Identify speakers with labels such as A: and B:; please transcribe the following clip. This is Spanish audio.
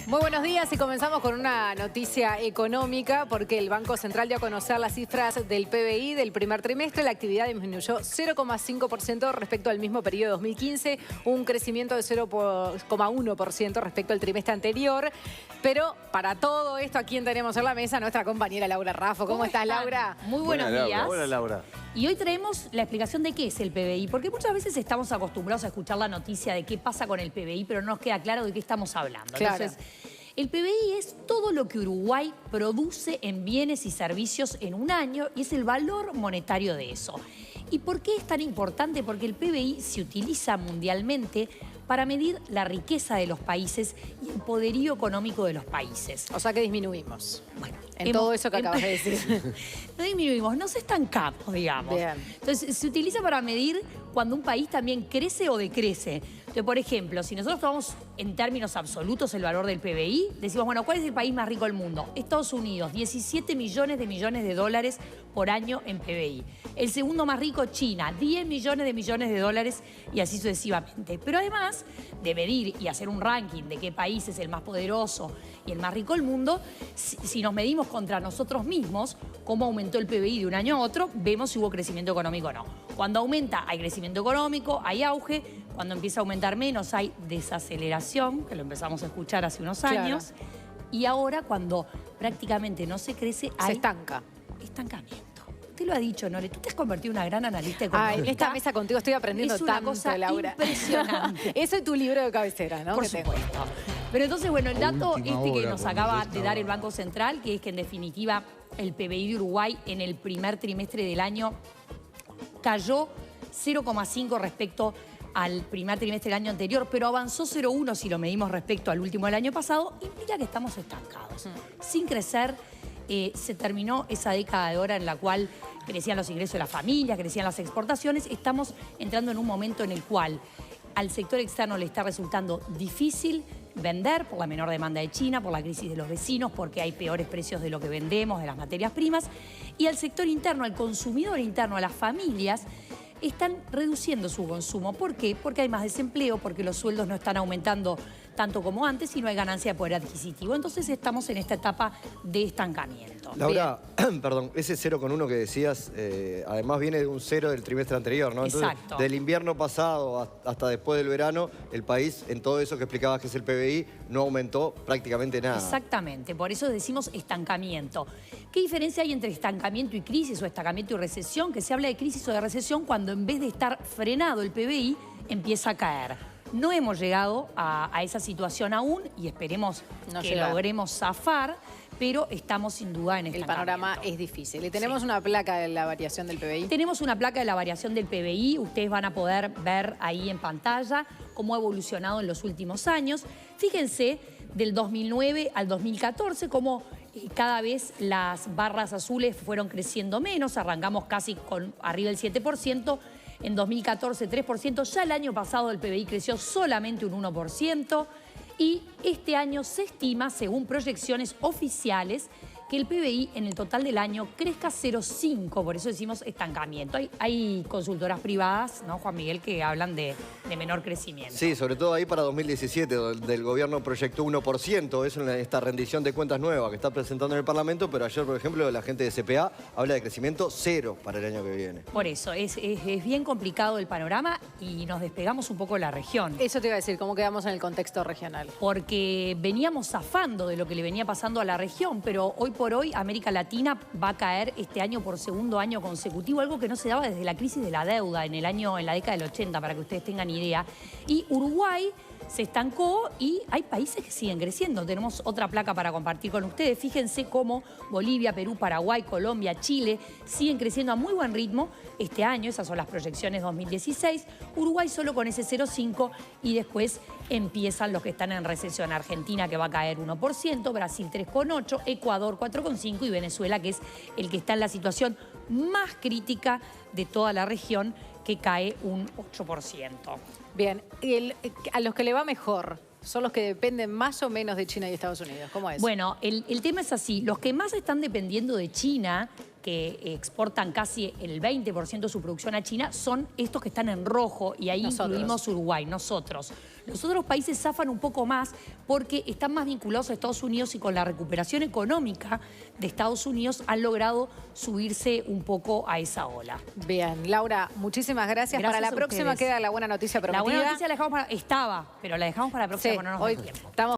A: Muy buenos días y comenzamos con una noticia económica porque el Banco Central dio a conocer las cifras del PBI del primer trimestre. La actividad disminuyó 0,5% respecto al mismo periodo de 2015, un crecimiento de 0,1% respecto al trimestre anterior. Pero para todo esto, ¿a quién tenemos en la mesa? Nuestra compañera Laura Raffo. ¿Cómo estás, Laura?
B: Muy buenos días.
C: Buena, Laura.
B: Y hoy traemos la explicación de qué es el PBI, porque muchas veces estamos acostumbrados a escuchar la noticia de qué pasa con el PBI, pero no nos queda claro de qué estamos hablando.
A: Claro.
B: Entonces, el PBI es todo lo que Uruguay produce en bienes y servicios en un año y es el valor monetario de eso. ¿Y por qué es tan importante? Porque el PBI se utiliza mundialmente para medir la riqueza de los países y el poderío económico de los países.
A: O sea que disminuimos.
B: Bueno,
A: todo eso que acabas de decir.
B: No disminuimos, nos estancamos, digamos.
A: Bien.
B: Entonces, se utiliza para medir cuando un país también crece o decrece. Entonces, por ejemplo, si nosotros tomamos en términos absolutos el valor del PBI, decimos, bueno, ¿cuál es el país más rico del mundo? Estados Unidos, 17 millones de dólares por año en PBI. El segundo más rico, China, 10 millones de dólares y así sucesivamente. Pero además de medir y hacer un ranking de qué país es el más poderoso y el más rico del mundo, si nos medimos contra nosotros mismos, cómo aumentó el PBI de un año a otro, vemos si hubo crecimiento económico o no. Cuando aumenta hay crecimiento económico, hay auge. Cuando empieza a aumentar menos hay desaceleración, que lo empezamos a escuchar hace unos años. Claro. Y ahora cuando prácticamente no se crece, hay...
A: Se estanca.
B: Estancamiento. Usted lo ha dicho, Nole, tú te has convertido en una gran analista económica.
A: En esta mesa contigo estoy aprendiendo
B: tanto,
A: tanto,
B: cosa
A: Laura.
B: Impresionante.
A: Eso es tu libro de cabecera, ¿no?
B: Por supuesto. Pero entonces, bueno, el dato que nos acaba de dar el Banco Central, que es que en definitiva el PBI de Uruguay en el primer trimestre del año cayó 0,5 respecto al primer trimestre del año anterior, pero avanzó 0,1 si lo medimos respecto al último del año pasado, implica que estamos estancados. Sin crecer, se terminó esa década de oro en la cual crecían los ingresos de las familias, crecían las exportaciones. Estamos entrando en un momento en el cual al sector externo le está resultando difícil vender por la menor demanda de China, por la crisis de los vecinos, porque hay peores precios de lo que vendemos, de las materias primas. Y al sector interno, al consumidor interno, a las familias, están reduciendo su consumo. ¿Por qué? Porque hay más desempleo, porque los sueldos no están aumentando tanto como antes y no hay ganancia de poder adquisitivo. Entonces estamos en esta etapa de estancamiento.
C: Laura, perdón, ese 0,1 que decías, además viene de un 0 del trimestre anterior, ¿no? Entonces,
B: exacto.
C: Del invierno pasado hasta después del verano, el país, en todo eso que explicabas que es el PBI, no aumentó prácticamente nada.
B: Exactamente, por eso decimos estancamiento. ¿Qué diferencia hay entre estancamiento y crisis o estancamiento y recesión? Que se habla de crisis o de recesión cuando en vez de estar frenado el PBI, empieza a caer. No hemos llegado a esa situación aún y esperemos que logremos zafar, pero estamos sin duda en estancamiento.
A: El panorama es difícil. ¿Y tenemos una placa de la variación del PBI?
B: Tenemos una placa de la variación del PBI. Ustedes van a poder ver ahí en pantalla cómo ha evolucionado en los últimos años. Fíjense, del 2009 al 2014, cómo cada vez las barras azules fueron creciendo menos. Arrancamos casi con arriba del 7%. En 2014, 3%. Ya el año pasado el PBI creció solamente un 1%. Y este año se estima, según proyecciones oficiales, que el PBI en el total del año crezca 0,5%. Por eso decimos estancamiento. Hay consultoras privadas, ¿no, Juan Miguel, que hablan de menor crecimiento?
C: Sí, sobre todo ahí para 2017, donde el gobierno proyectó 1%. Es esta rendición de cuentas nueva que está presentando en el Parlamento, pero ayer, por ejemplo, la gente de CPA habla de crecimiento 0 para el año que viene.
B: Por eso, es bien complicado el panorama y nos despegamos un poco de la región.
A: Eso te iba a decir, ¿cómo quedamos en el contexto regional?
B: Porque veníamos zafando de lo que le venía pasando a la región, pero hoy por hoy América Latina va a caer este año por segundo año consecutivo, algo que no se daba desde la crisis de la deuda en la década del 80, para que ustedes tengan idea. Y Uruguay se estancó y hay países que siguen creciendo. Tenemos otra placa para compartir con ustedes. Fíjense cómo Bolivia, Perú, Paraguay, Colombia, Chile siguen creciendo a muy buen ritmo este año. Esas son las proyecciones 2016. Uruguay solo con ese 0,5 y después empiezan los que están en recesión. Argentina, que va a caer 1%, Brasil 3,8%, Ecuador 4,5% y Venezuela, que es el que está en la situación más crítica de toda la región, que cae un 8%.
A: Bien, a los que le va mejor son los que dependen más o menos de China y Estados Unidos. ¿Cómo es?
B: Bueno, el tema es así. Los que más están dependiendo de China que exportan casi el 20% de su producción a China, son estos que están en rojo, y ahí incluimos Uruguay, nosotros. Los otros países zafan un poco más porque están más vinculados a Estados Unidos y con la recuperación económica de Estados Unidos han logrado subirse un poco a esa ola.
A: Bien, Laura, muchísimas gracias. Para la próxima queda la buena noticia prometida.
B: La buena noticia la dejamos para... Estaba, pero la dejamos para la próxima,
A: Sí,
B: porque no nos da tiempo.
A: Estamos